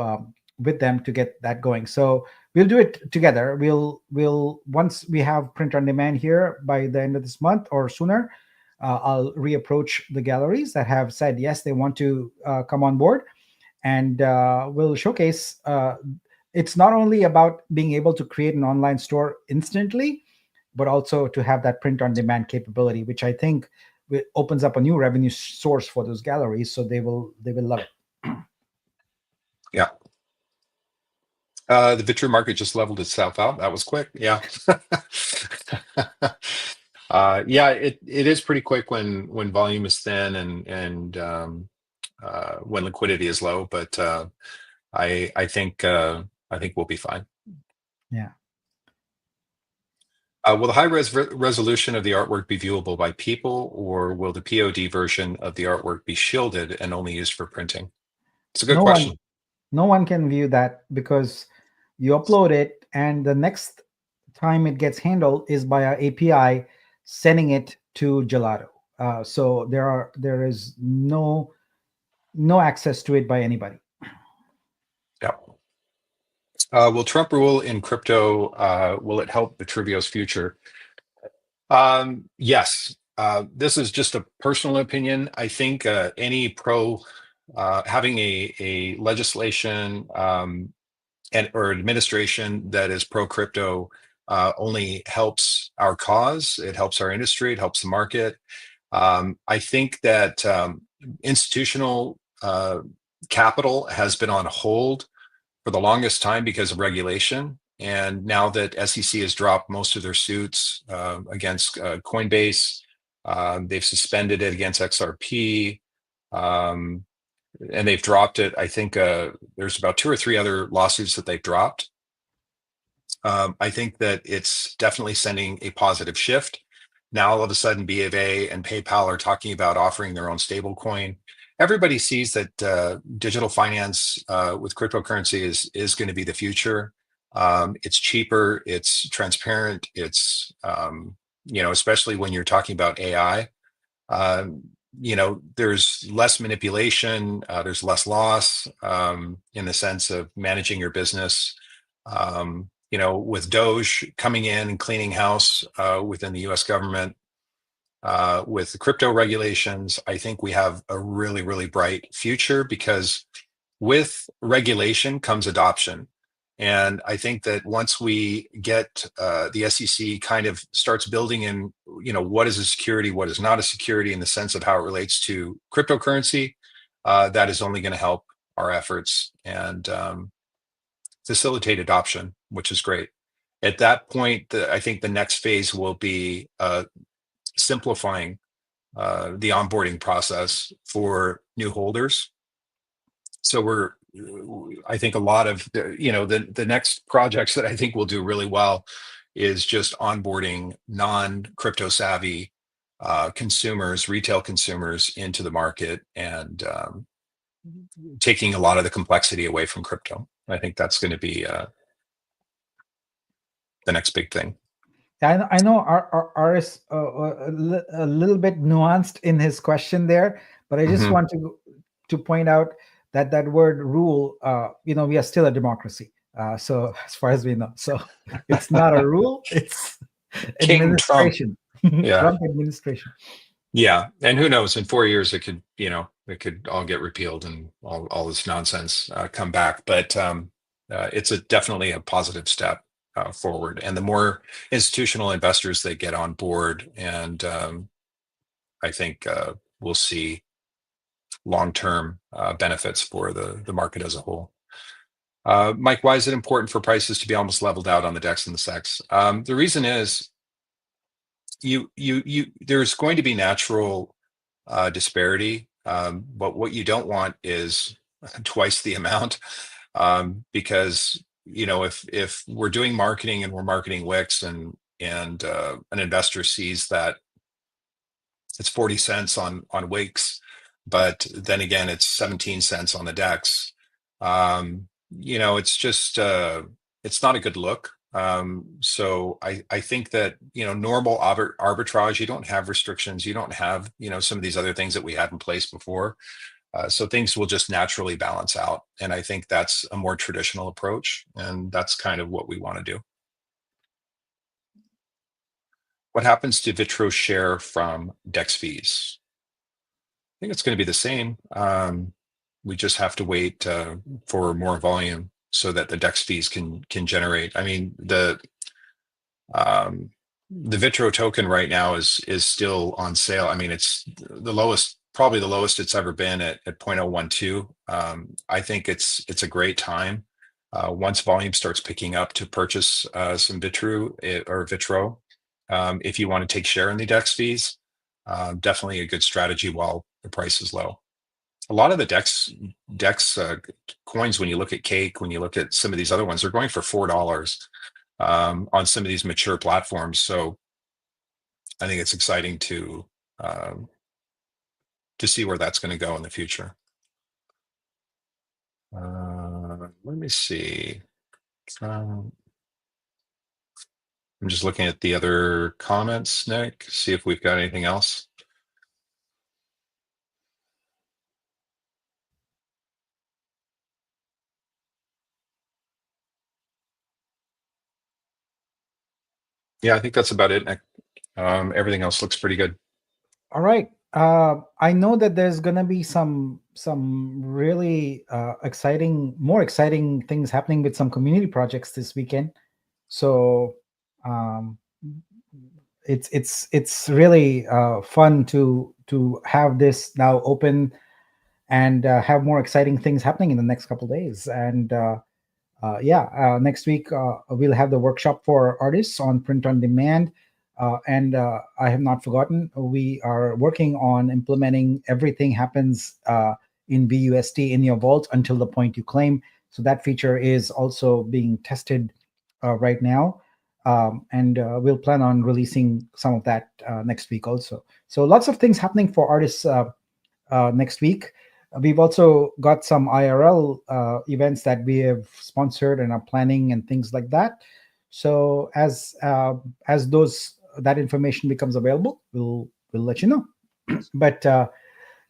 with them to get that going. So we'll do it together. We'll once we have print on demand here by the end of this month or sooner, I'll reapproach the galleries that have said yes, they want to come on board, and we'll showcase. It's not only about being able to create an online store instantly, but also to have that print on demand capability, which I think opens up a new revenue source for those galleries. So they will love it. Yeah. The Vitruveo market just leveled itself out. That was quick. Yeah. Yeah, it is pretty quick when volume is thin and when liquidity is low. But I think we'll be fine. Yeah. Will the high resolution of the artwork be viewable by people, or will the POD version of the artwork be shielded and only used for printing? It's a good question. No one can view that because you upload it, and the next time it gets handled is by our API sending it to Gelato. So there is no access to it by anybody. Yeah. Will Trump rule in crypto? Will it help Vitruveo's future? Yes. This is just a personal opinion. I think any having a legislation or administration that is pro crypto only helps our cause. It helps our industry. It helps the market. I think that institutional capital has been on hold for the longest time because of regulation. And now that SEC has dropped most of their suits against Coinbase, they've suspended it against XRP, um, and they've dropped it. I think there's about 2 or 3 other lawsuits that they've dropped. I think that it's definitely sending a positive shift. Now, all of a sudden, B of A and PayPal are talking about offering their own stablecoin. Everybody sees that digital finance with cryptocurrency is going to be the future. It's cheaper, it's transparent, it's especially when you're talking about AI. Um, there's less manipulation, there's less loss in the sense of managing your business. With Doge coming in and cleaning house within the US government, with the crypto regulations, I think we have a really, really bright future because with regulation comes adoption. And I think that once we get the SEC kind of starts building in, what is a security, what is not a security in the sense of how it relates to cryptocurrency, that is only going to help our efforts and facilitate adoption, which is great. At that point, I think the next phase will be simplifying the onboarding process for new holders. So I think a lot of the next projects that I think will do really well is just onboarding non-crypto savvy consumers, retail consumers into the market and taking a lot of the complexity away from crypto. I think that's going to be the next big thing. I know R is a little bit nuanced in his question there, but I just Mhm. want to point out that that word rule, we are still a democracy. So as far as we know, so it's not a rule; it's King Trump. administration, Yeah. Trump administration. Yeah. And who knows, in 4 years, it could all get repealed and all this nonsense come back. But it's definitely a positive step forward. And the more institutional investors they get on board, and I think we'll see long-term benefits for the market as a whole. Mike, why is it important for prices to be almost leveled out on the DEX and the SEX? The reason is there's going to be natural disparity, but what you don't want is twice the amount, because if we're doing marketing and we're marketing Wix and an investor sees that it's 40 cents on Wix, but then again it's 17 cents on the DEX. It's just it's not a good look. So I think that normal arbitrage, you don't have restrictions, you don't have some of these other things that we had in place before. So things will just naturally balance out, and I think that's a more traditional approach, and that's kind of what we want to do. What happens to Vitro share from DEX fees? I think it's going to be the same. We just have to wait for more volume so that the DEX fees can generate. I mean, the Vitro token right now is still on sale. I mean, it's the lowest, probably the lowest it's ever been at 0.012. I think it's a great time once volume starts picking up to purchase some Vitro. If you want to take share in the DEX fees, definitely a good strategy while the price is low. A lot of the DEX coins, when you look at Cake, when you look at some of these other ones, they're going for $4 on some of these mature platforms. So I think it's exciting to see where that's going to go in the future. Let me see. I'm just looking at the other comments, Nick, see if we've got anything else. Yeah, I think that's about it, Nick. Everything else looks pretty good. All right. I know that there's gonna be some really more exciting things happening with some community projects this weekend. So Um, it's really fun to have this now open and have more exciting things happening in the next couple of days. And yeah, next week we'll have the workshop for artists on print on demand. And I have not forgotten, we are working on implementing everything happens in VUSD in your vault until the point you claim. So that feature is also being tested right now. And we'll plan on releasing some of that next week also. So lots of things happening for artists next week. We've also got some IRL events that we have sponsored and are planning and things like that. So as those that information becomes available, we'll let you know. But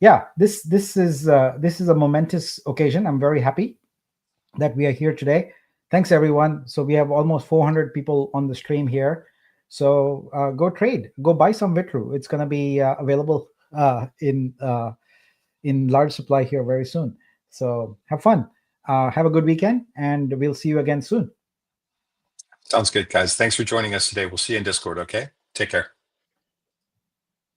yeah, this is a momentous occasion. I'm very happy that we are here today. Thanks everyone. So we have almost 400 people on the stream here. So go trade, go buy some Vitru. It's going to be available in large supply here very soon. So have fun. Have a good weekend, and we'll see you again soon. Sounds good, guys. Thanks for joining us today. We'll see you in Discord. Okay. Take care.